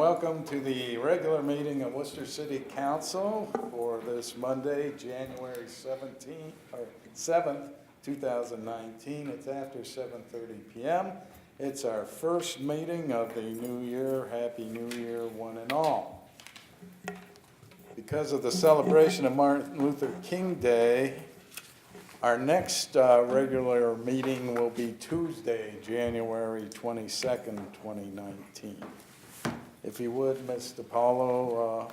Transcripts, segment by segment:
welcome to the regular meeting of Wooster City Council for this Monday, January 7th, 2019. It's after 7:30 p.m. It's our first meeting of the new year. Happy New Year, one and all. Because of the celebration of Martin Luther King Day, our next regular meeting will be Tuesday, January 22nd, 2019. If you would, Mr. Paulo,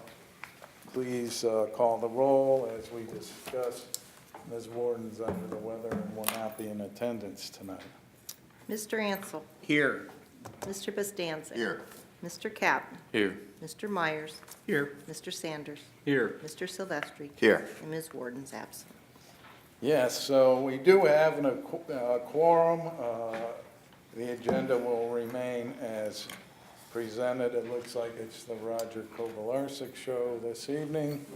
please call the roll. As we discussed, Ms. Warden's under the weather and will not be in attendance tonight. Mr. Ansel. Here. Mr. Bastancik. Here. Mr. Captain. Here. Mr. Myers. Here. Mr. Sanders. Here. Mr. Silvestri. Here. And Ms. Warden's absent. Yes, so we do have a quorum. The agenda will remain as presented. It looks like it's the Roger Kovalarczyk show this evening.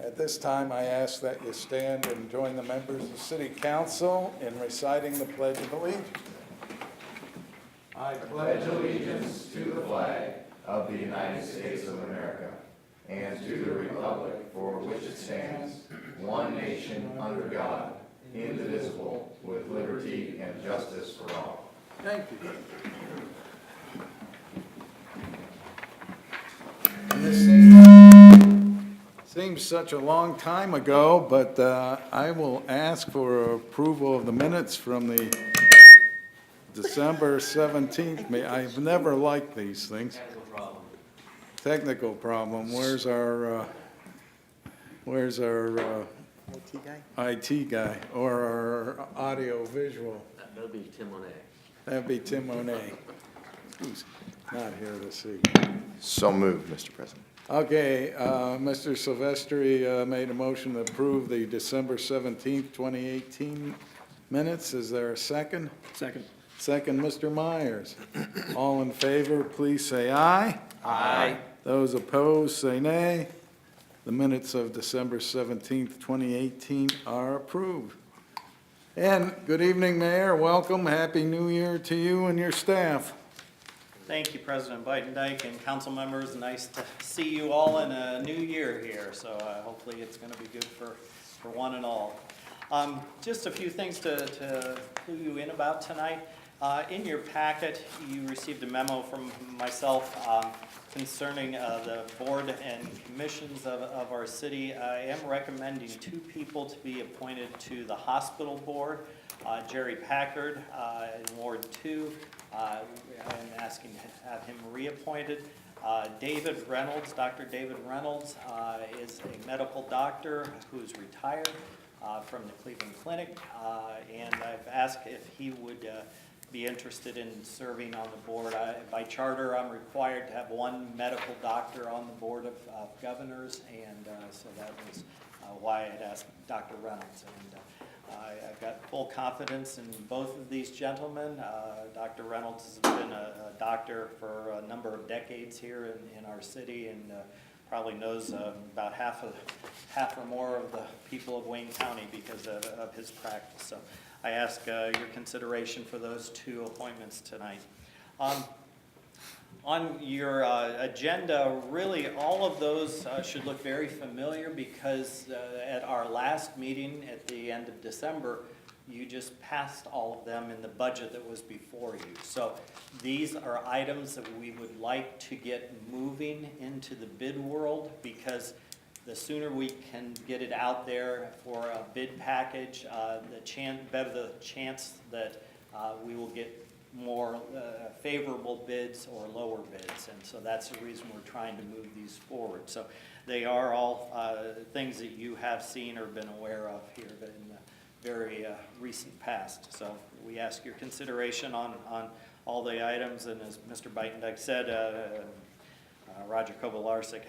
At this time, I ask that you stand and join the members of City Council in reciting the Pledge of Allegiance. I pledge allegiance to the flag of the United States of America and to the republic for which it stands, one nation under God, indivisible, with liberty and justice for all. Thank you. And this seems such a long time ago, but I will ask for approval of the minutes from the December 17th. I've never liked these things. Technical problem. Where's our IT guy. IT guy or our audio visual? That'll be Tim Monet. That'd be Tim Monet, who's not here this evening. So moved, Mr. President. Okay, Mr. Silvestri made a motion to approve the December 17th, 2018 minutes. Is there a second? Second. Second, Mr. Myers. All in favor, please say aye. Aye. Those opposed, say nay. The minutes of December 17th, 2018 are approved. And good evening, Mayor. Welcome. Happy New Year to you and your staff. Thank you, President Bidendijk and council members. Nice to see you all in a new year here. So hopefully it's going to be good for one and all. Just a few things to clue you in about tonight. In your packet, you received a memo from myself concerning the board and commissions of our city. I am recommending two people to be appointed to the hospital board. Jerry Packard in Ward 2. I'm asking to have him reappointed. David Reynolds, Dr. David Reynolds, is a medical doctor who's retired from the Cleveland Clinic, and I've asked if he would be interested in serving on the board. By charter, I'm required to have one medical doctor on the board of governors, and so that was why I had asked Dr. Reynolds. And I've got full confidence in both of these gentlemen. Dr. Reynolds has been a doctor for a number of decades here in our city, and probably knows about half or more of the people of Wayne County because of his practice. So I ask your consideration for those two appointments tonight. On your agenda, really all of those should look very familiar because at our last meeting at the end of December, you just passed all of them in the budget that was before you. So these are items that we would like to get moving into the bid world because the sooner we can get it out there for a bid package, the better the chance that we will get more favorable bids or lower bids, and so that's the reason we're trying to move these forward. So they are all things that you have seen or been aware of here in the very recent past. So we ask your consideration on all the items, and as Mr. Bidendijk said, Roger Kovalarczyk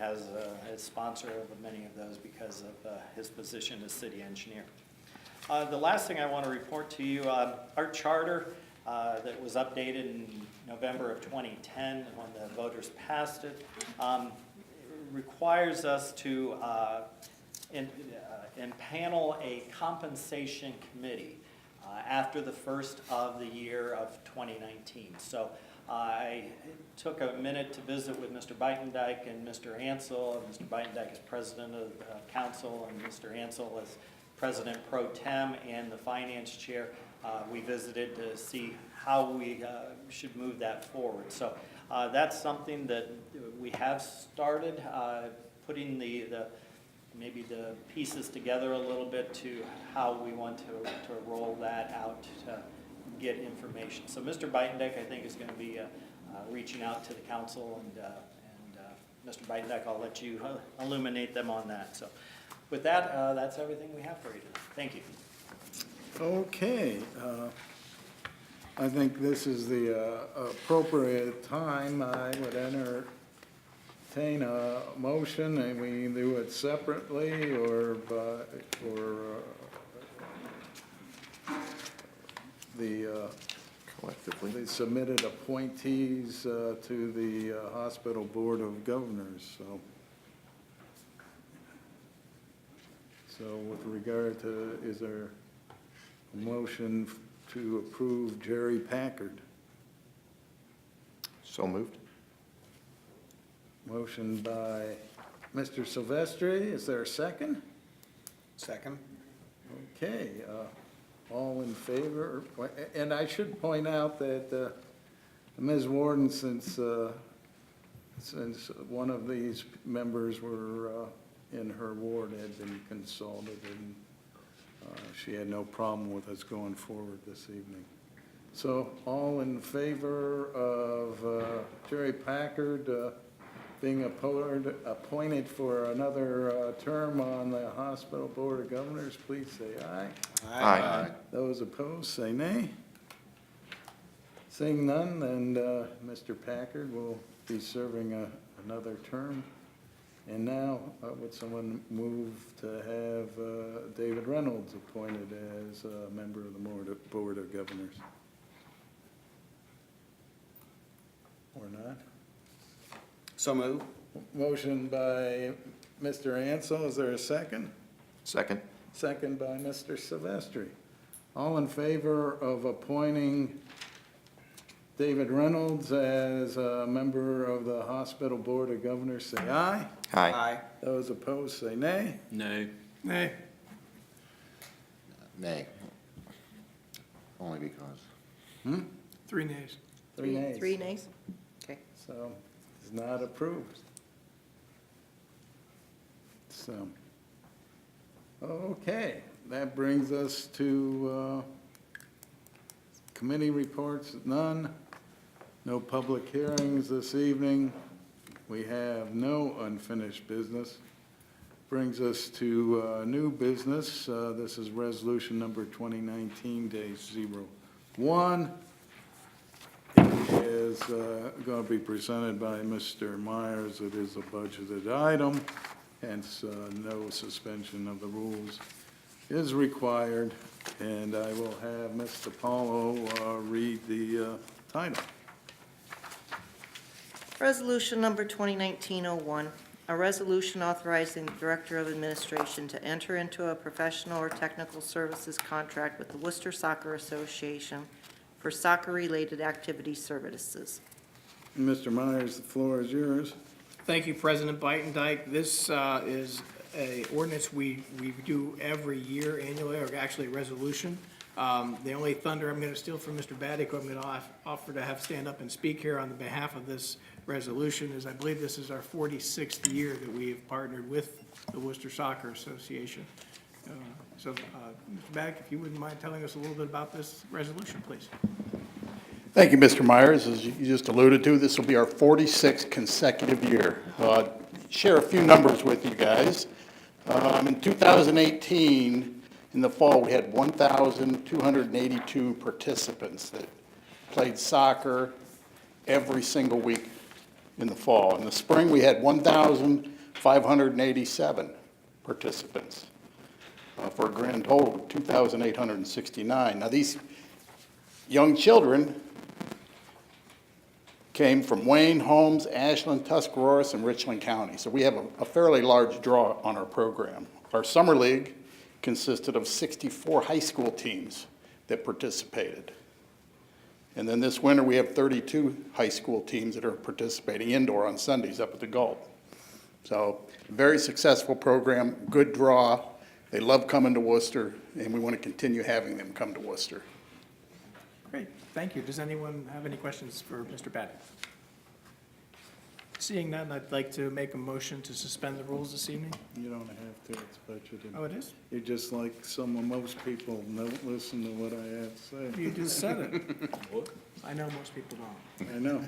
is sponsor of many of those because of his position as city engineer. The last thing I want to report to you, our charter that was updated in November of 2010 when the voters passed it, requires us to impanel a compensation committee after the first of the year of 2019. So I took a minute to visit with Mr. Beitendijk and Mr. Ansel. Mr. Beitendijk is president of council, and Mr. Ansel is president pro tem and the finance chair. We visited to see how we should move that forward. So that's something that we have started, putting maybe the pieces together a little bit to how we want to roll that out to get information. So Mr. Beitendijk, I think, is going to be reaching out to the council, and Mr. Beitendijk, I'll let you illuminate them on that. So with that, that's everything we have for you today. Thank you. Okay, I think this is the appropriate time. I would entertain a motion, and we can do it separately or Collectively. the submitted appointees to the Hospital Board of Governors, so with regard to, is there a motion to approve Jerry Packard? So moved. Motion by Mr. Silvestri, is there a second? Second. Okay, all in favor? And I should point out that Ms. Warden, since one of these members were in her ward, had been consulted, and she had no problem with us going forward this evening. So all in favor of Jerry Packard being appointed for another term on the Hospital Board of Governors, please say aye. Aye. Those opposed, say nay. Seeing none, then Mr. Packard will be serving another term. And now, would someone move to have David Reynolds appointed as a member of the Board of Governors? Or not? So move. Motion by Mr. Ansel, is there a second? Second. Second by Mr. Silvestri. All in favor of appointing David Reynolds as a member of the Hospital Board of Governors, say aye. Aye. Those opposed, say nay. Nay. Nay. Nay. Only because. Three nays. Three nays. Three nays? Okay. So, it's not approved. So, okay, that brings us to committee reports, none. No public hearings this evening. We have no unfinished business. Brings us to new business. This is resolution number 2019-01. It is going to be presented by Mr. Myers. It is a budgeted item, hence no suspension of the rules is required. And I will have Mr. Paulo read the title. Resolution number 2019-01, a resolution authorizing the Director of Administration to enter into a professional or technical services contract with the Wooster Soccer Association for soccer-related activity services. Mr. Myers, the floor is yours. Thank you, President Beitendijk. This is a ordinance we do every year annually, or actually a resolution. The only thunder I'm going to steal from Mr. Baddick, I'm going to offer to have stand up and speak here on behalf of this resolution, is I believe this is our 46th year that we have partnered with the Wooster Soccer Association. So, Mr. Baddick, if you wouldn't mind telling us a little bit about this resolution, please. Thank you, Mr. Myers. As you just alluded to, this will be our 46th consecutive year. Share a few numbers with you guys. In 2018, in the fall, we had 1,282 participants that played soccer every single week in the fall. In the spring, we had 1,587 participants for a grand total of 2,869. Now, these young children came from Wayne, Holmes, Ashland, Tuscarawas, and Richland County. So we have a fairly large draw on our program. Our summer league consisted of 64 high school teams that participated. And then this winter, we have 32 high school teams that are participating indoor on Sundays up at the Gulf. So, very successful program, good draw. They love coming to Wooster, and we want to continue having them come to Wooster. Great, thank you. Does anyone have any questions for Mr. Baddick? Seeing none, I'd like to make a motion to suspend the rules this evening. You don't have to, it's budgeted. Oh, it is? You're just like most people don't listen to what I have to say. You just said it. I know most people don't. I know.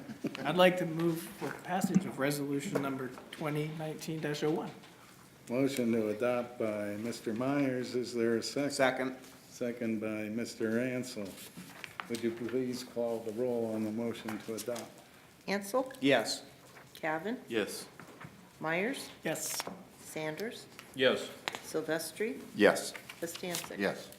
I'd like to move for passage of resolution number 2019-01. Motion to adopt by Mr. Myers. Is there a second? Second. Second by Mr. Ansel. Would you please call the roll on the motion to adopt? Ansel, Yes. Cavan, Yes. Myers, Yes. Sanders, Yes. Silvestri, Yes. Bastancik. Yes.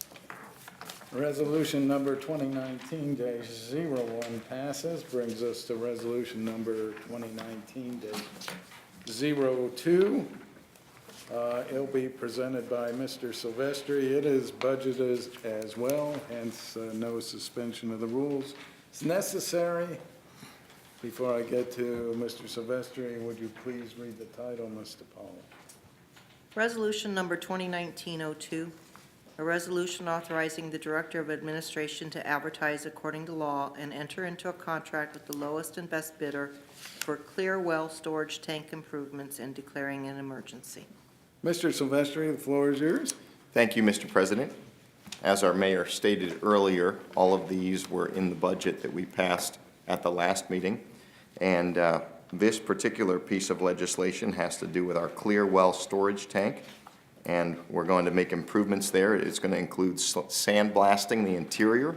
Resolution number 2019-01 passes, brings us to resolution number 2019-02. It'll be presented by Mr. Silvestri. It is budgeted as well, hence no suspension of the rules is necessary. Before I get to Mr. Silvestri, would you please read the title, Mr. Powell? Resolution number 2019-02, a resolution authorizing the Director of Administration to advertise according to law and enter into a contract with the lowest and best bidder for clear well storage tank improvements and declaring an emergency. Mr. Silvestri, the floor is yours. Thank you, Mr. President. As our mayor stated earlier, all of these were in the budget that we passed at the last meeting. And this particular piece of legislation has to do with our clear well storage tank. And we're going to make improvements there. It's going to include sandblasting the interior.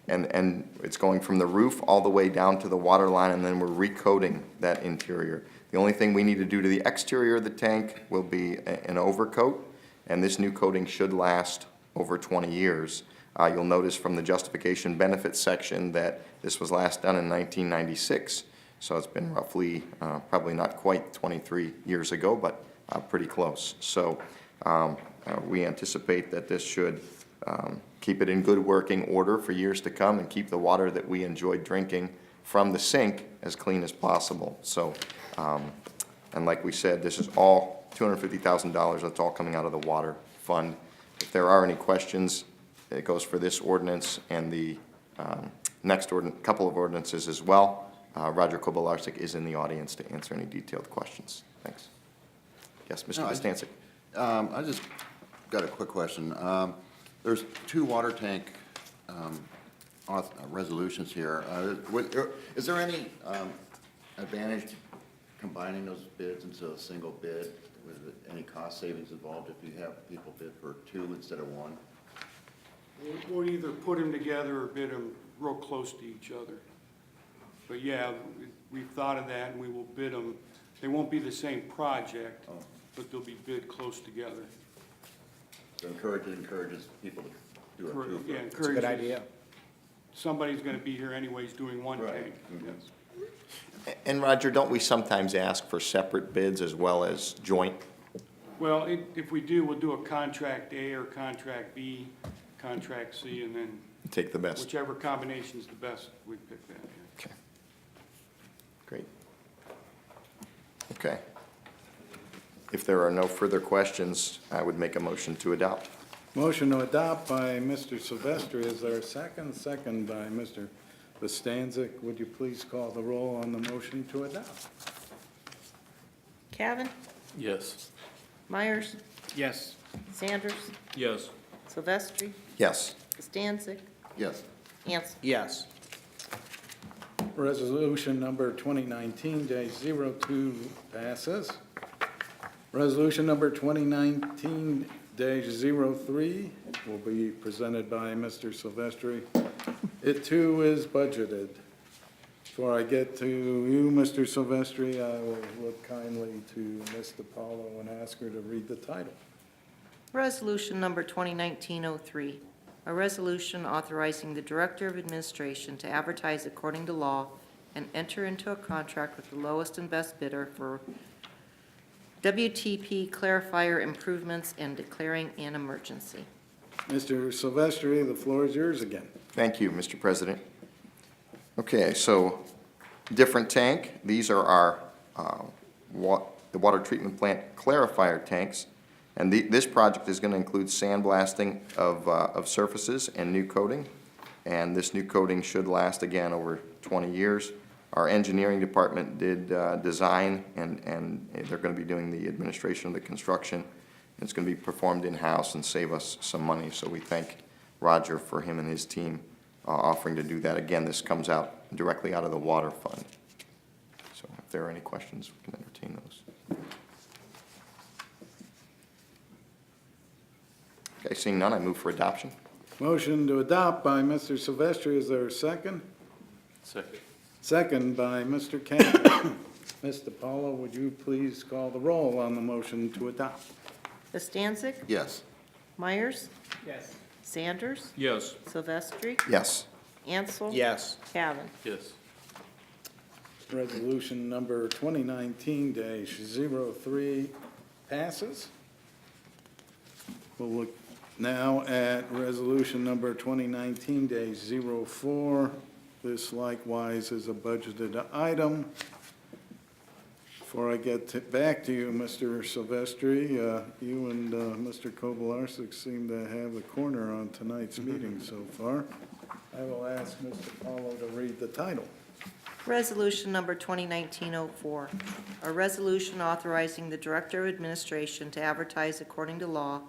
And it's going from the roof all the way down to the water line, and then we're recoating that interior. The only thing we need to do to the exterior of the tank will be an overcoat, and this new coating should last over 20 years. You'll notice from the justification benefits section that this was last done in 1996. So it's been roughly, probably not quite 23 years ago, but pretty close. So we anticipate that this should keep it in good working order for years to come and keep the water that we enjoy drinking from the sink as clean as possible. So, and like we said, this is all $250,000. That's all coming out of the water fund. If there are any questions, it goes for this ordinance and the next couple of ordinances as well. Roger Kobylarczyk is in the audience to answer any detailed questions. Thanks. Yes, Mr. Bastancik. I just got a quick question. There's two water tank resolutions here. Is there any advantage combining those bids into a single bid? Was any cost savings involved if you have people bid for two instead of one? We'll either put them together or bid them real close to each other. But yeah, we've thought of that, and we will bid them. They won't be the same project, but they'll be bid close together. So encourages people to do it too. Yeah, It's a good idea. Somebody's gonna be here anyways doing one Right. tank. Mhm. And Roger, don't we sometimes ask for separate bids as well as joint? Well, if we do, we'll do a contract A or contract B, contract C, and then Take the best. whichever combination's the best, we pick that. Yeah. Okay. Great. Okay. If there are no further questions, I would make a motion to adopt. Motion to adopt by Mr. Silvestri. Is there a second? Second by Mr. Bastancik. Would you please call the roll on the motion to adopt? Cavan, Yes. Myers, Yes. Sanders, Yes. Silvestri, Yes. Bastancik, Yes. Ansel. Yes. Resolution number 2019-02 passes. Resolution number 2019-03 will be presented by Mr. Silvestri. It too is budgeted. Before I get to you, Mr. Silvestri, I will look kindly to Ms. DiPaolo and ask her to read the title. Resolution number 2019-03, a resolution authorizing the Director of Administration to advertise according to law and enter into a contract with the lowest and best bidder for WTP clarifier improvements and declaring an emergency. Mr. Silvestri, the floor is yours again. Thank you, Mr. President. Okay, so different tank. These are our the water treatment plant clarifier tanks. And this project is going to include sandblasting of surfaces and new coating. And this new coating should last, again, over 20 years. Our engineering department did design, and they're going to be doing the administration of the construction. It's going to be performed in-house and save us some money. So we thank Roger for him and his team offering to do that. Again, this comes out directly out of the water fund. So if there are any questions, we can entertain those. Okay, seeing none, I move for adoption. Motion to adopt by Mr. Silvestri. Is there a second? Second. Second by Mr. Campbell. Mr. Paulo, would you please call the roll on the motion to adopt? Bastancik? Yes. Myers? Yes. Sanders? Yes. Silvestri? Yes. Ansel? Yes. Cavan? Yes. Resolution number 2019-03 passes. We'll look now at resolution number 2019-04. This likewise is a budgeted item. Before I get back to you, Mr. Silvestri, you and Mr. Kobelarsek seem to have the corner on tonight's meeting so far. I will ask Mr. Paulo to read the title. Resolution number 2019-04, a resolution authorizing the Director of Administration to advertise according to law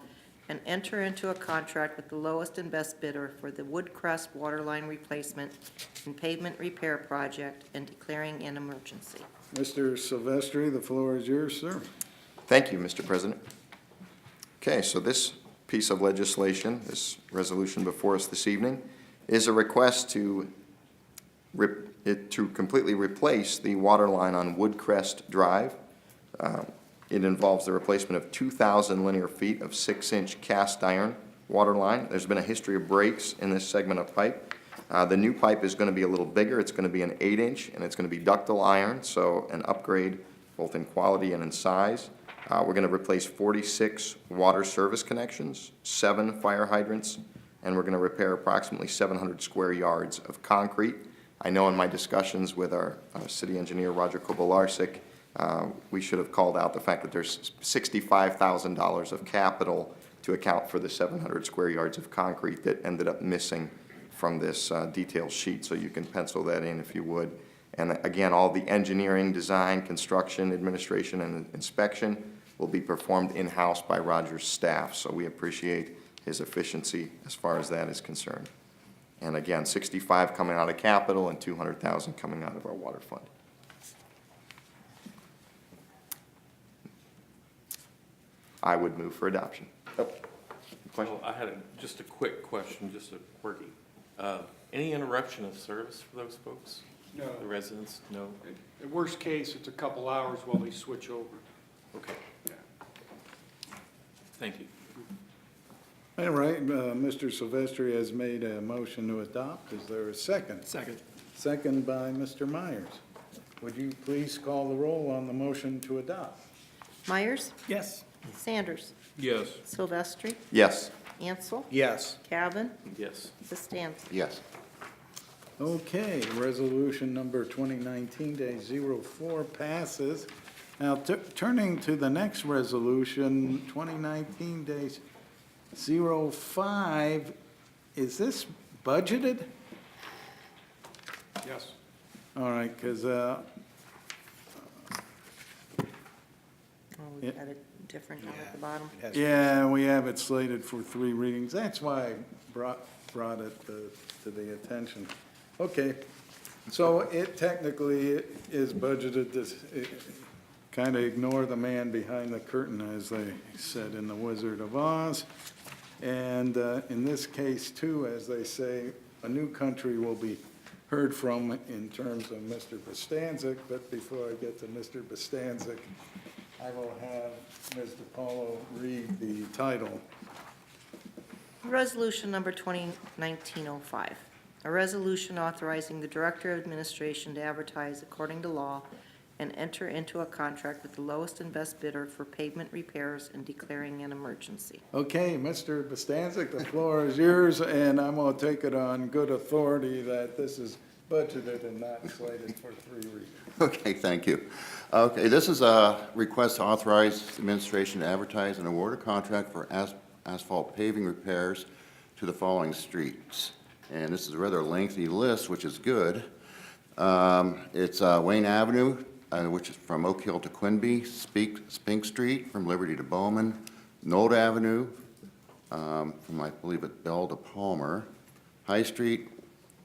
and enter into a contract with the lowest and best bidder for the Woodcrest Waterline Replacement and Pavement Repair Project and declaring an emergency. Mr. Silvestri, the floor is yours, sir. Thank you, Mr. President. Okay, so this piece of legislation, this resolution before us this evening, is a request to completely replace the water line on Woodcrest Drive. It involves the replacement of 2,000 linear feet of 6-inch cast iron water line. There's been a history of breaks in this segment of pipe. The new pipe is going to be a little bigger. It's going to be an 8-inch, and it's going to be ductile iron, so an upgrade both in quality and in size. We're going to replace 46 water service connections, 7 fire hydrants, and we're going to repair approximately 700 square yards of concrete. I know in my discussions with our city engineer, Roger Kobelarsek, we should have called out the fact that there's $65,000 of capital to account for the 700 square yards of concrete that ended up missing from this detail sheet, so you can pencil that in if you would. And again, all the engineering, design, construction, administration, and inspection will be performed in-house by Roger's staff, so we appreciate his efficiency as far as that is concerned. And again, 65 coming out of capital and 200,000 coming out of our water fund. I would move for adoption. Oh, question? Well, I had just a quick question, just a quirky. Any interruption of service for those folks? No. The residents? No? At worst case, it's a couple hours while they switch over. Okay. Yeah. Thank you. All right, Mr. Silvestri has made a motion to adopt. Is there a second? Second. Second by Mr. Myers. Would you please call the roll on the motion to adopt? Myers? Yes. Sanders? Yes. Silvestri? Yes. Ansel? Yes. Cavan? Yes. Bastancik? Yes. Okay, resolution number 2019-04 passes. Now, turning to the next resolution, 2019-05, is this budgeted? Yes. All right, because Oh, we've got a different down at the bottom. yeah, we have it slated for 3 readings. That's why I brought it to the attention. Okay, so it technically is budgeted to kind of ignore the man behind the curtain, as they said in The Wizard of Oz. And in this case, too, as they say, a new country will be heard from in terms of Mr. Bastancik. But before I get to Mr. Bastancik, I will have Mr. Paulo read the title. Resolution number 2019-05, a resolution authorizing the Director of Administration to advertise according to law and enter into a contract with the lowest and best bidder for pavement repairs and declaring an emergency. Okay, Mr. Bostancic, the floor is yours, and I'm gonna take it on good authority that this is budgeted and not slated for 3 readings. Okay, thank you. Okay, this is a request to authorize administration to advertise and award a contract for asphalt paving repairs to the following streets. And this is a rather lengthy list, which is good. It's Wayne Avenue, which is from Oak Hill to Quinby, Spink Street from Liberty to Bowman, Knoll Avenue, from I believe it's Bell to Palmer, High Street,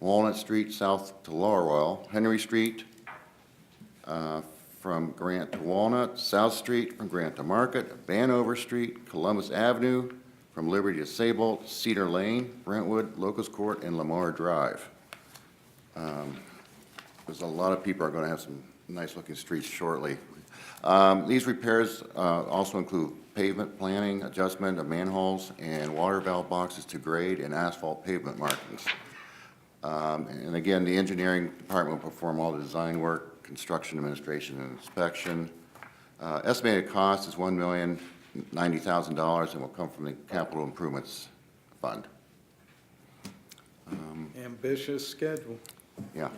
Walnut Street south to Laurel, Henry Street from Grant to Walnut, South Street from Grant to Market, Vanover Street, Columbus Avenue from Liberty to Saybolt, Cedar Lane, Brentwood, Locust Court, and Lamar Drive. There's a lot of people are going to have some nice-looking streets shortly. These repairs also include pavement planning, adjustment of manholes, and water valve boxes to grade and asphalt pavement markings. And again, the engineering department will perform all the design work, construction administration, and inspection. Estimated cost is $1,090,000 and will come from the Capital Improvements Fund. Ambitious schedule. Yeah.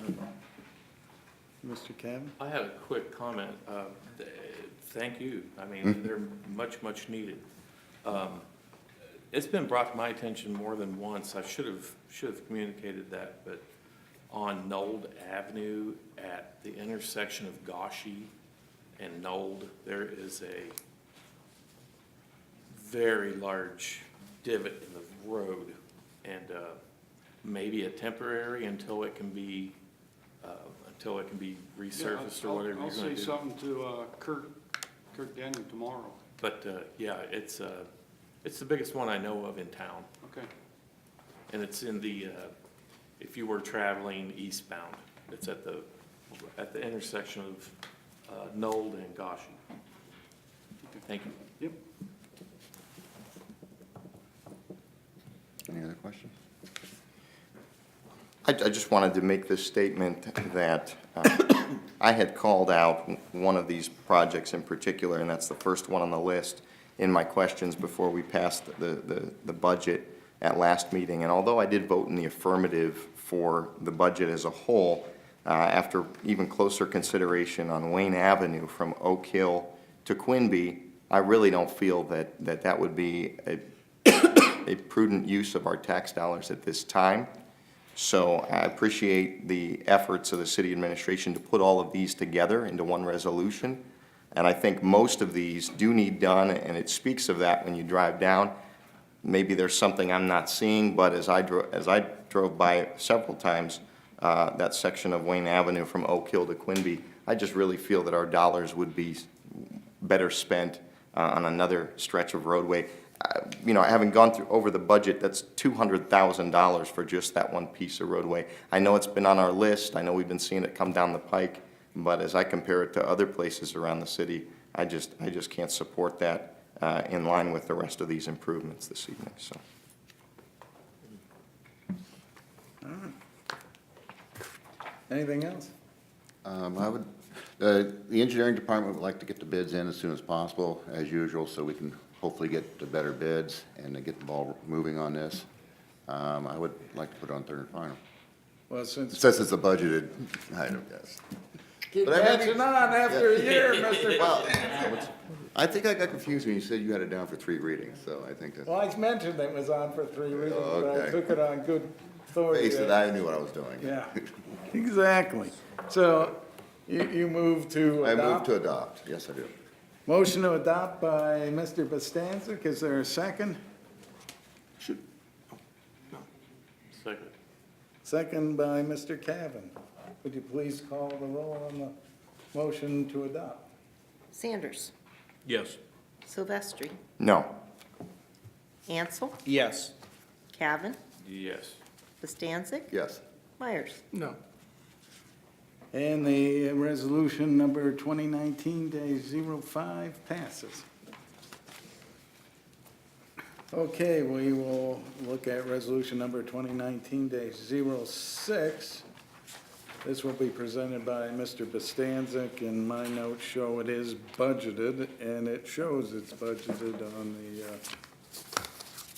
Mr. Cavan? I had a quick comment. Thank you. I mean, they're much, much needed. It's been brought to my attention more than once. I should have communicated that, but on Knoll Avenue at the intersection of Gauchy and Knoll, there is a very large divot in the road, and maybe a temporary until it can be resurfaced or whatever I'll you're gonna say do. something to Kurt Denny tomorrow. But, yeah, it's the biggest one I know of in town, Okay. and it's in the, if you were traveling eastbound, it's at the intersection of, Knoll and Gauchy. Thank you. Yep. Any other questions? I just wanted to make this statement that I had called out one of these projects in particular, and that's the first one on the list, in my questions before we passed the budget at last meeting. And although I did vote in the affirmative for the budget as a whole, after even closer consideration on Wayne Avenue from Oak Hill to Quinby, I really don't feel that would be a prudent use of our tax dollars at this time. So I appreciate the efforts of the city administration to put all of these together into one resolution. And I think most of these do need done, and it speaks of that when you drive down. Maybe there's something I'm not seeing, but as I drove by several times, that section of Wayne Avenue from Oak Hill to Quinby, I just really feel that our dollars would be better spent on another stretch of roadway. You know, having gone through over the budget, that's $200,000 for just that one piece of roadway. I know it's been on our list. I know we've been seeing it come down the pike, but as I compare it to other places around the city, I just can't support that in line with the rest of these improvements this evening. So. Anything else? The engineering department would like to get the bids in as soon as possible, as usual, so we can hopefully get the better bids and to get the ball moving on this. I would like to put it on third and final. Well, since Since it's a budgeted item, yes. keep But I catching on after a year, Mr. Well, I think I got confused when you said you had it down for 3 readings, so I think that's Well, I mentioned it was on for 3 readings, but I Okay. took it on good authority. based that I knew what I was doing. Yeah, exactly. So you move to I move adopt? to adopt, yes, I do. Motion to adopt by Mr. Bostancic. Is there a second? Second. Second by Mr. Cavan. Would you please call the roll on the motion to adopt? Sanders. Yes. Silvestri. No. Ansel. Yes. Cavan. Yes. Bostancic. Yes. Myers. No. And the resolution number 2019-05 passes. Okay, we will look at resolution number 2019-06. This will be presented by Mr. Bostancic, and my notes show it is budgeted, and it shows it's budgeted on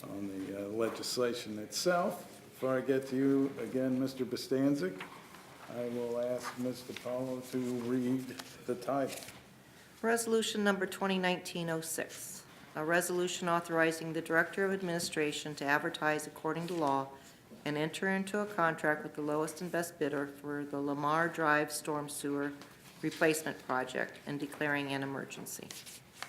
the legislation itself. Before I get to you again, Mr. Bostancic, I will ask Mr. Paulo to read the title. Resolution number 2019-06, a resolution authorizing the Director of Administration to advertise according to law and enter into a contract with the lowest and best bidder for the Lamar Drive Storm Sewer Replacement Project and declaring an emergency.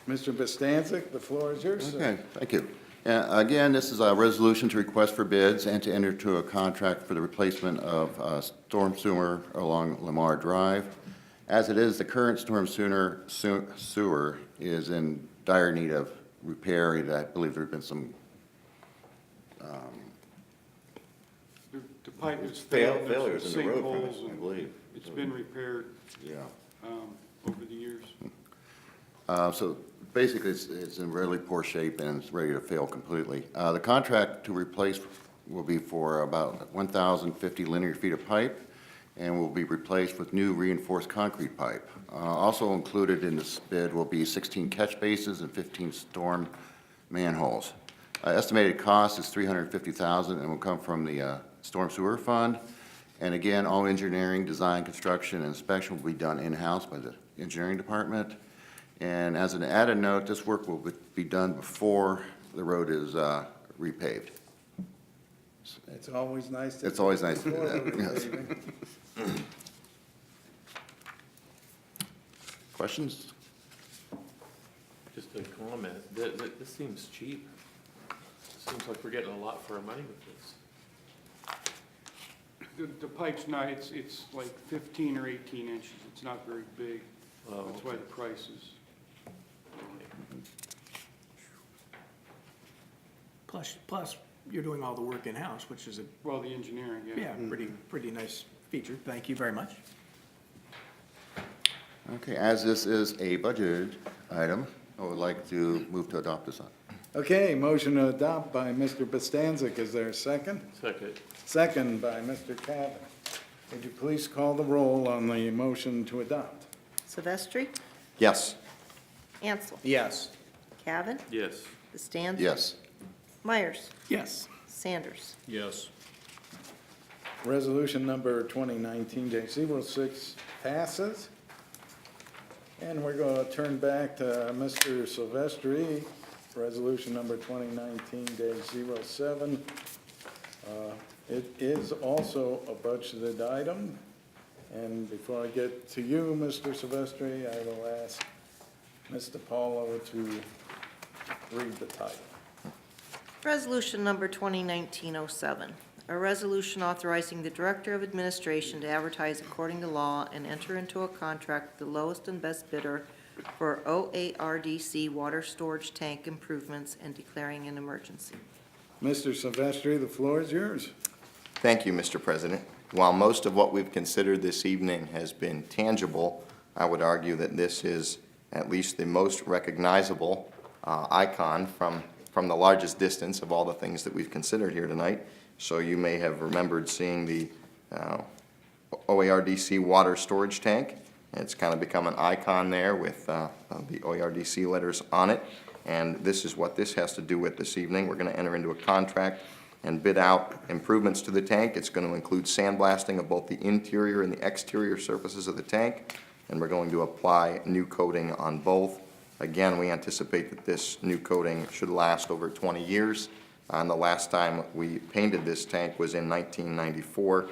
Mr. Bostancic, the floor is yours, sir. Okay, thank you. Again, this is a resolution to request for bids and to enter into a contract for the replacement of storm sewer along Lamar Drive. As it is, the current storm sewer is in dire need of repair. I believe there have been some The pipe is failed. failures in the road, Sinkholes, I and believe. it's been repaired Yeah. over the years. So basically, it's in really poor shape and it's ready to fail completely. The contract to replace will be for about 1,050 linear feet of pipe and will be replaced with new reinforced concrete pipe. Also included in this bid will be 16 catch bases and 15 storm manholes. Estimated cost is $350,000 and will come from the Storm Sewer Fund. And again, all engineering, design, construction, and inspection will be done in-house by the engineering department. And as an added note, this work will be done before the road is repaved. It's always nice to. It's always nice to do that, yes. Questions? Just a comment, this seems cheap. Seems like we're getting a lot for our money with this. The pipe's not, it's like 15 or 18 inches. It's not very big. Oh, That's why the price is. Plus, you're doing all the work in-house, which is a, Well, the engineering, yeah. yeah, pretty nice feature. Thank you very much. Okay, as this is a budgeted item, I would like to move to adopt this. Okay, motion to adopt by Mr. Bostancic. Is there a second? Second, Second by Mr. Cavan. Would you please call the roll on the motion to adopt? Silvestri? Yes. Ansel? Yes. Cavan? yes. Bastancik? Yes. Myers? Yes. Sanders? Yes. Resolution number 2019-06 passes. And we're going to turn back to Mr. Silvestri, resolution number 2019-07. It is also a budgeted item. And before I get to you, Mr. Silvestri, I will ask Mr. Paulo to read the title. Resolution number 2019-07, a resolution authorizing the Director of Administration to advertise according to law and enter into a contract with the lowest and best bidder for OARDC water storage tank improvements and declaring an emergency. Mr. Silvestri, the floor is yours. Thank you, Mr. President. While most of what we've considered this evening has been tangible, I would argue that this is at least the most recognizable icon from the largest distance of all the things that we've considered here tonight. So you may have remembered seeing the OARDC water storage tank. It's kind of become an icon there with the OARDC letters on it. And this is what this has to do with this evening. We're going to enter into a contract and bid out improvements to the tank. It's going to include sandblasting of both the interior and the exterior surfaces of the tank. And we're going to apply new coating on both. Again, we anticipate that this new coating should last over 20 years. And the last time we painted this tank was in 1994.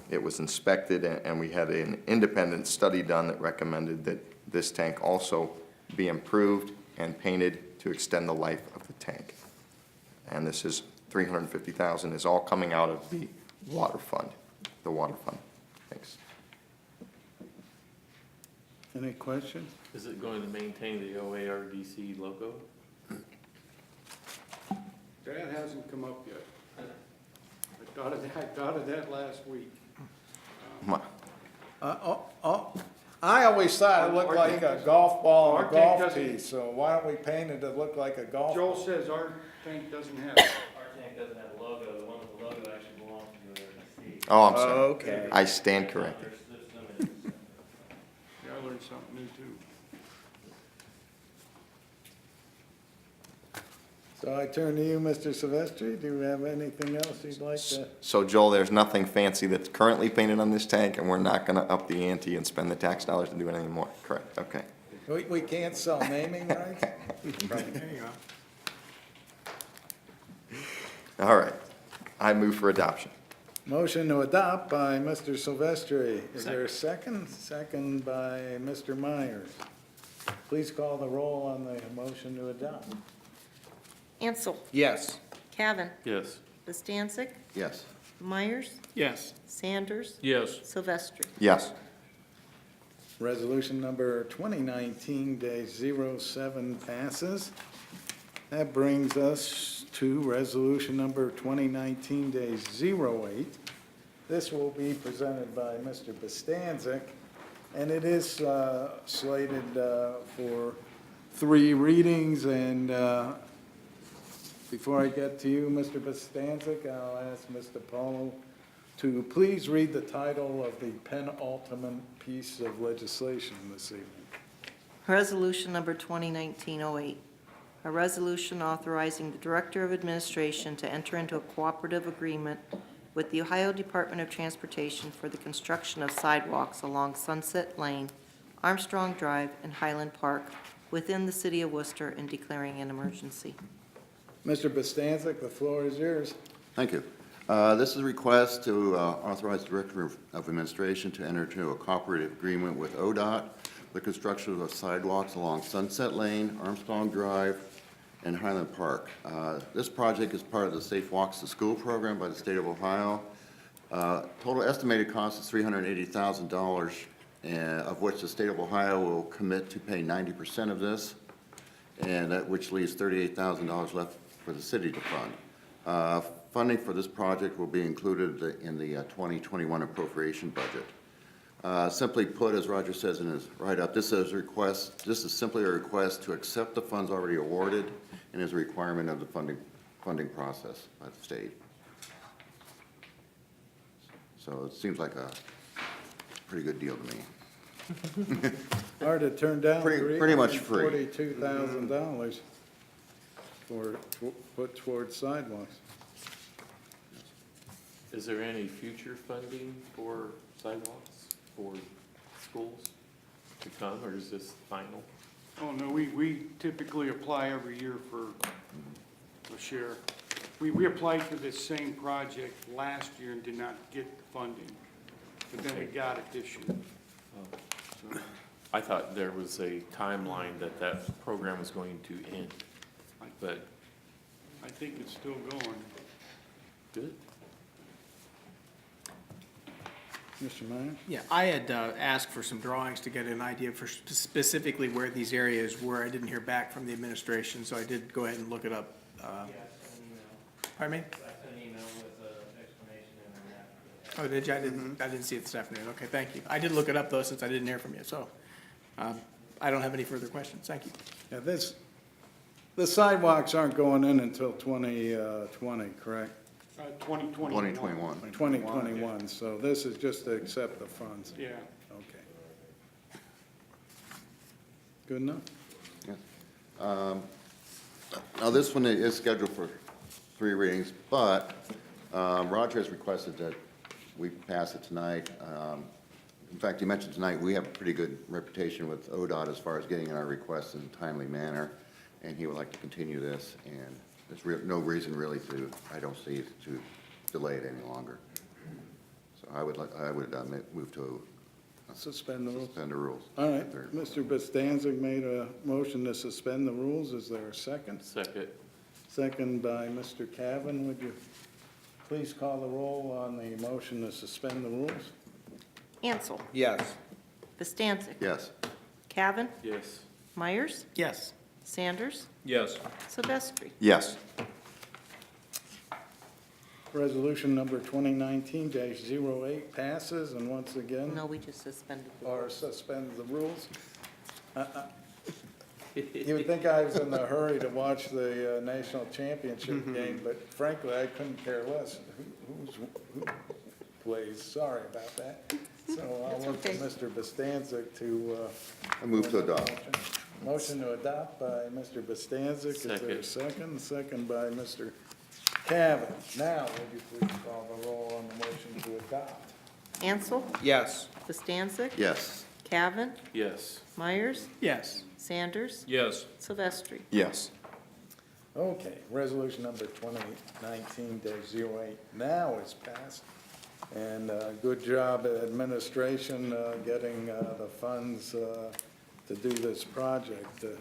It was inspected, and we had an independent study done that recommended that this tank also be improved and painted to extend the life of the tank. And this is $350,000 is all coming out of the water fund, Thanks. Any questions? Is it going to maintain the OARDC logo? That hasn't come up yet. I thought of that last week. I always thought it looked like a golf ball and Our a tank golf doesn't- tee, so why don't we paint it to look like a golf Joel ball? says our tank doesn't have. Our tank doesn't have a logo, the one with the logo actually belongs to the OARDC. Oh, I'm sorry. Okay. I stand corrected. The learn something new too. So I turn to you, Mr. Silvestri. Do you have anything else you'd like to? So Joel, there's nothing fancy that's currently painted on this tank, and we're not gonna up the ante and spend the tax dollars to do it anymore, correct? Okay. We can't sell naming rights? There you go. All right. I move for adoption. Motion to adopt by Mr. Silvestri. Is there a second? Second by Mr. Myers. Please call the roll on the motion to adopt. Ansel, Yes. Cavan, Yes. Bastancik, Yes. Myers, Yes. Sanders, Yes. Silvestri. Yes. Resolution number 2019-07 passes. That brings us to resolution number 2019-08. This will be presented by Mr. Bastancik, and it is slated for 3 readings. And before I get to you, Mr. Bastancik, I'll ask Mr. Paulo to please read the title of the penultimate piece of legislation this evening. Resolution number 2019-08, a resolution authorizing the Director of Administration to enter into a cooperative agreement with the Ohio Department of Transportation for the construction of sidewalks along Sunset Lane, Armstrong Drive, and Highland Park within the City of Wooster and declaring an emergency. Mr. Bastancik, the floor is yours. Thank you. This is a request to authorize the Director of Administration to enter into a cooperative agreement with ODOT, the construction of sidewalks along Sunset Lane, Armstrong Drive, and Highland Park. This project is part of the Safe Walks to School program by the state of Ohio. Total estimated cost is $380,000, of which the state of Ohio will commit to pay 90% of this, and which leaves $38,000 left for the city to fund. Funding for this project will be included in the 2021 appropriation budget. Simply put, as Roger says in his write-up, this is simply a request to accept the funds already awarded and is a requirement of the funding process by the state. So it seems like a pretty good deal to me. Hard to turn down Pretty much free. $42,000 put towards sidewalks. Is there any future funding for sidewalks for schools to come, or is this final? Oh, no, we typically apply every year for a share. We applied for this same project last year and did not get the funding, but then we got it this year. So, I thought there was a timeline that program was going to end, but I think it's still going. good. Mr. Meyer? Yeah, I had asked for some drawings to get an idea for specifically where these areas were. I didn't hear back from the administration, so I did go ahead and look it up. Pardon me? Oh, did you? I didn't see it this afternoon. Okay, thank you. I did look it up, though, since I didn't hear from you, so I don't have any further questions. Thank you. Yeah, the sidewalks aren't going in until 2020, correct? 2021. 2021. 2021, so this is just to accept the funds. Yeah. Okay. Good enough? Yes. Now, this one is scheduled for 3 readings, but Roger has requested that we pass it tonight. In fact, he mentioned tonight, we have a pretty good reputation with ODOT as far as getting in our requests in a timely manner, and he would like to continue this, and there's no reason really I don't see, to delay it any longer. So I would move to Suspend the rules. suspend the rules. All right, Mr. Bastancik made a motion to suspend the rules. Is there a second? Second. Second by Mr. Cavan. Would you please call the roll on the motion to suspend the rules? Ansel, Yes. Bastancik, Yes. Cavan, Yes. Myers, Yes. Sanders, Yes. Silvestri. Yes. Resolution number 2019-08 passes, and once again, No, we just suspended the or rules. suspends the rules. You would think I was in a hurry to watch the national championship game, but frankly, I couldn't care less who plays. Sorry about that. So I'll That's look to okay. Mr. Bostancic to, I move to adopt. motion to adopt by Mr. Bostancic. Is there a second? Second by Mr. Cavan. Now, would you please call the roll on the motion to adopt? Ansel, Yes. Bostancic, Yes. Cavan, Yes. Myers, Yes. Sanders, Yes. Silvestri. Yes. Okay, resolution number 2019-08 now is passed. And good job, administration, getting the funds to do this project. To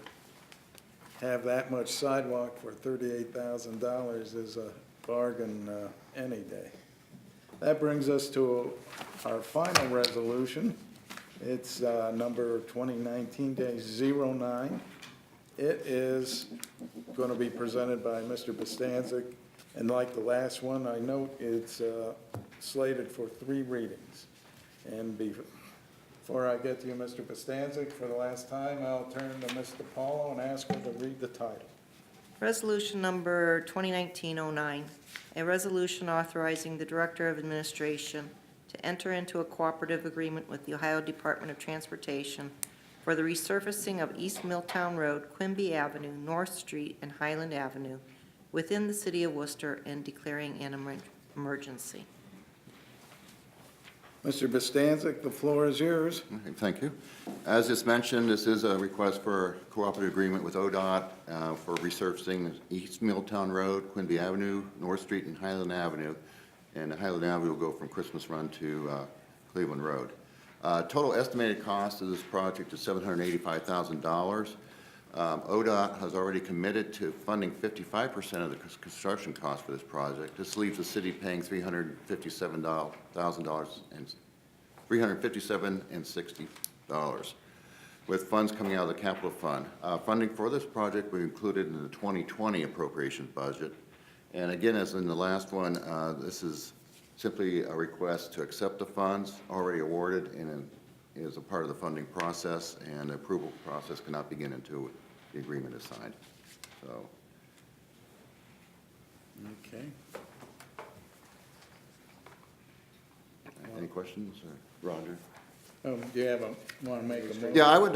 have that much sidewalk for $38,000 is a bargain any day. That brings us to our final resolution. It's number 2019-09. It is going to be presented by Mr. Bostancic, and like the last one, I note it's slated for 3 readings. And before I get to you, Mr. Bostancic, for the last time, I'll turn to Mr. Paulo and ask her to read the title. Resolution number 2019-09, a resolution authorizing the Director of Administration to enter into a cooperative agreement with the Ohio Department of Transportation for the resurfacing of East Milltown Road, Quimby Avenue, North Street, and Highland Avenue within the City of Wooster and declaring an emergency. Mr. Bostancic, the floor is yours. Okay, thank you. As just mentioned, this is a request for cooperative agreement with ODOT for resurfacing East Milltown Road, Quimby Avenue, North Street, and Highland Avenue. And Highland Avenue will go from Christmas Run to Cleveland Road. Total estimated cost of this project is $785,000. ODOT has already committed to funding 55% of the construction cost for this project. This leaves the city paying $357,60, with funds coming out of the capital fund. Funding for this project was included in the 2020 appropriation budget. And again, as in the last one, this is simply a request to accept the funds already awarded and is a part of the funding process, and the approval process cannot begin until the agreement is signed. So, Okay. any questions, Roger? Do you want to make a motion? Yeah, I would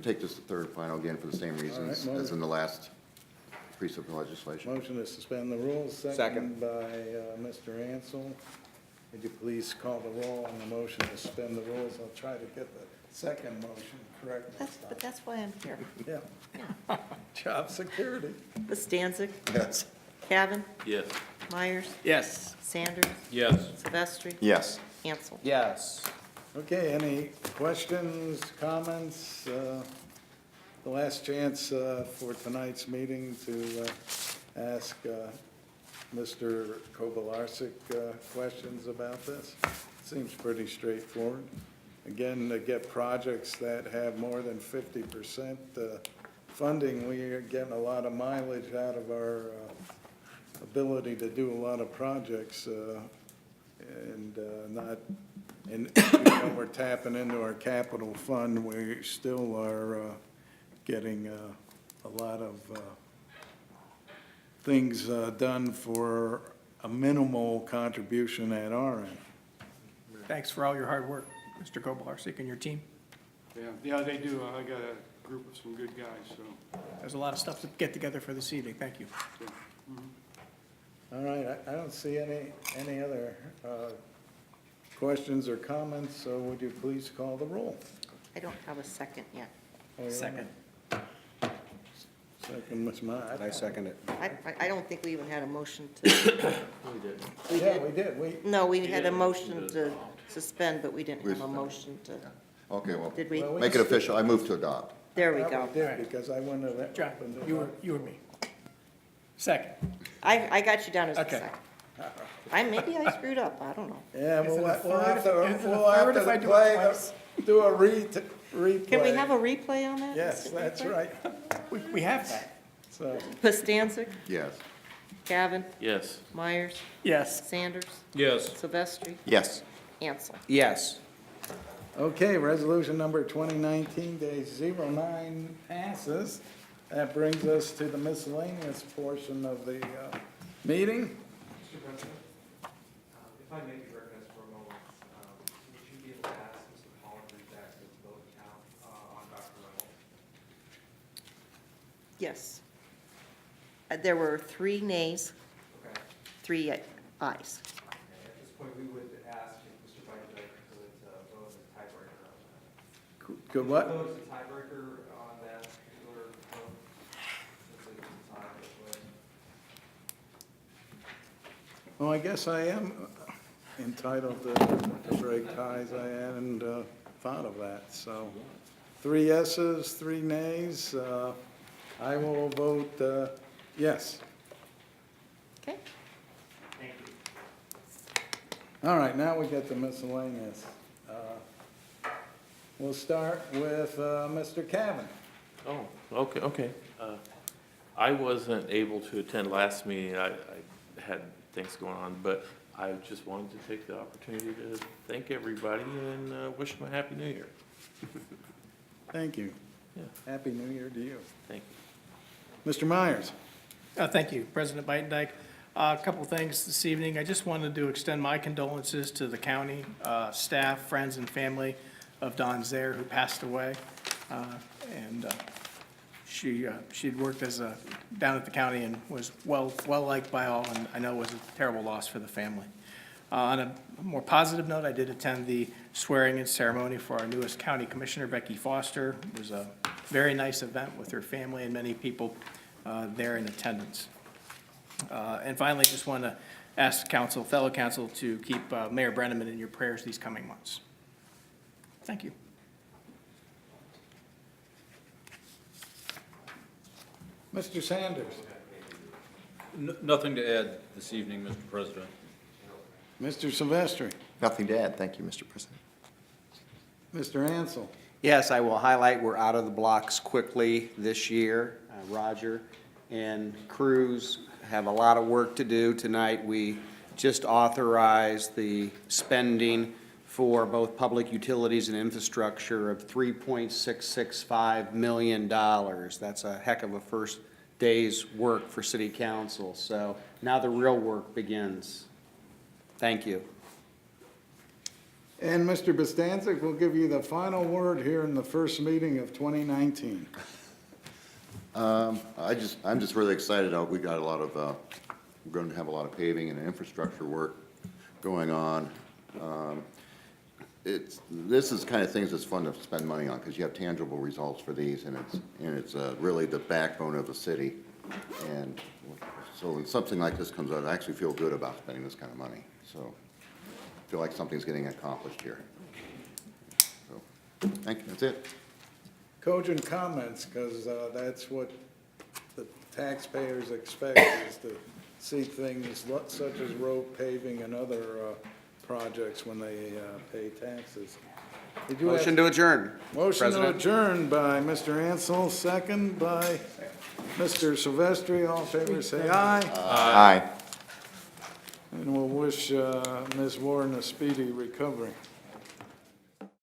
take this to third and final again for the same reasons All right, as in the last piece of legislation. Motion to suspend the rules, second Second. by Mr. Ansel. Would you please call the roll on the motion to suspend the rules? I'll try to get the second motion correct this But time. that's why I'm here. Yeah. Job security. Bostancic, Yes. Cavan, Yes. Myers, Yes. Sanders, Yes. Silvestri, Yes. Ansel. Yes. Okay, any questions, comments? The last chance for tonight's meeting to ask Mr. Kovalarczyk questions about this. Seems pretty straightforward. Again, to get projects that have more than 50% funding, we are getting a lot of mileage out of our ability to do a lot of projects and not, and when we're tapping into our capital fund, we still are getting a lot of things done for a minimal contribution at our end. Thanks for all your hard work, Mr. Kobalarczyk and your team. Yeah, they do. I got a group of some good guys, so. There's a lot of stuff to get together for this evening. Thank you. All right, I don't see any other questions or comments, so would you please call the roll? I don't have a second yet. Oh, yeah. Second. Second, Ms. Meyer. I second it. I don't think we even had a motion to, Yeah, we did. no, we had a motion to suspend, but we didn't have a Suspend. motion to, Okay, well, did we? Well, make it official. I move to adopt. There we Yeah, go. did, because I wouldn't have John, opened it you up. and me. Second. I got you down as a Okay. second. Maybe I screwed up, I don't know. Yeah, Is it a we'll have third to, if- is it a we'll have third if I to do it play, twice? do a replay. Can we have a replay on that? Yes, that's right. We have that. So, Bostancic, Yes. Cavan, Yes. Myers, Yes. Sanders, Yes. Silvestri, Yes. Ansel. Yes. okay, resolution number 2019-09 passes. That brings us to the miscellaneous portion of the meeting. Mr. President, if I may be recognized for a moment, would you be Yes. There were 3 nays, Okay. 3 ayes. At this point, we would ask if Mr. Bidenbeck could vote as a tiebreaker on that. Good what? Vote as a tiebreaker on that particular vote, since it's a tie this way. Well, I guess I am entitled to break ties. I hadn't thought of that, so 3 yeses, 3 nays. I will vote yes. Okay. Thank you. All right, now we get the miscellaneous. We'll start with Mr. Cavan. Oh, okay. I wasn't able to attend last meeting. I had things going on, but I just wanted to take the opportunity to thank everybody and wish them a Happy New Year. Thank you. Yeah. Happy New Year to you. Thank you. Mr. Myers. Thank you, President Bidendyke. A couple things this evening. I just wanted to extend my condolences to the county, staff, friends, and family of Don Zaire, who passed away. She'd worked down at the county and was well-liked by all, and I know it was a terrible loss for the family. On a more positive note, I did attend the swearing-in ceremony for our newest county commissioner, Becky Foster. It was a very nice event with her family and many people there in attendance. And finally, just want to ask fellow council to keep Mayor Brenneman in your prayers these coming months. Thank you. Mr. Sanders. Nothing to add this evening, Mr. President. Mr. Silvestri. Nothing to add. Thank you, Mr. President. Mr. Ansel. Yes, I will highlight, we're out of the blocks quickly this year. Roger and crews have a lot of work to do tonight. We just authorized the spending for both public utilities and infrastructure of $3.665 million. That's a heck of a first day's work for city council. So now the real work begins. Thank you. And Mr. Bostancic will give you the final word here in the first meeting of 2019. I'm just really excited. We got a lot of, we're going to have a lot of paving and infrastructure work going on. This is kind of things that's fun to spend money on because you have tangible results for these, and it's really the backbone of the city. And so when something like this comes out, I actually feel good about spending this kind of money. So I feel like something's getting accomplished here. So, thank you. That's it. Cogent comments, because that's what the taxpayers expect, is to see things such as road paving and other projects when they pay taxes. Did you Motion to adjourn. Motion to President. adjourn by Mr. Ansel, second by Mr. Silvestri. All in favor, say aye. Aye. And we'll wish Ms. Warren a speedy recovery.